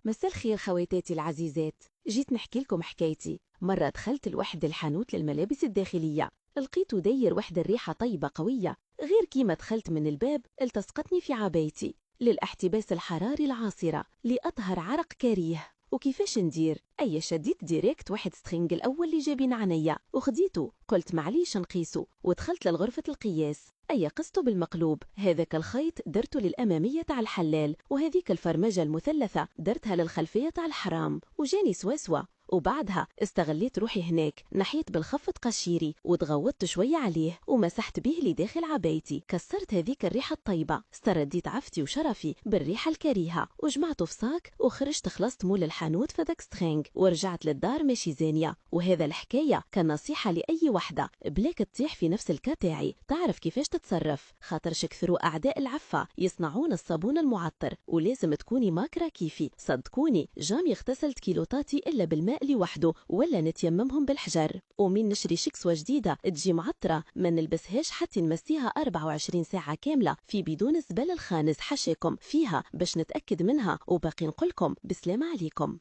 مساء الخير خواتاتي العزيزات، جيت نحكي لكم حكايتي. مرة دخلت لوحد الحانوت للملابس الداخلية، لقيته داير وحدة الريحة طيبة قوية، غير كيما دخلت من الباب التصقتني في عبايتي للاحتباس الحراري العاصرة لأطهر عرق كريه. وكيفاش ندير؟ شديت ديريكت واحد سترينج الأول اللي جابين عنيا وخديته، قلت معليش نقيسه ودخلت لغرفة القياس. قسته بالمقلوب، هذاك الخيط درته للأمامية تاع الحلال، وهذيك الفرمجة المثلثة درتها للخلفية تاع الحرام، وجاني سواسوة. وبعدها استغليت روحي هناك، نحيت بالخفض قشيري وتغوطت شوية عليه ومسحت به لداخل عبايتي، كسرت هذيك الريحة الطيبة، استرديت عفتي وشرفي بالريحة الكريهة وجمعته في صاك وخرجت، خلصت مول الحانوت فداك سترينج ورجعت للدار ماشي زانية. وهذا الحكاية كان نصيحة لأي وحدة بلاك تطيح في نفس الكتاعي، تعرف كيفاش تتصرف، خاطرش كثروا أعداء العفة يصنعون الصابون المعطر، ولازم تكوني ماكرة كيفي. صدقوني جامي اغتسلت كيلوطاتي إلا بالماء لوحده ولا نتيممهم بالحجر. ومين نشري شكسوة جديدة تجي معطرة ما نلبسهاش حتى نمسيها 24 ساعة كاملة في بدون الزبل الخانز، حشاكم فيها باش نتأكد منها. وباقي نقولكم بسلامة عليكم.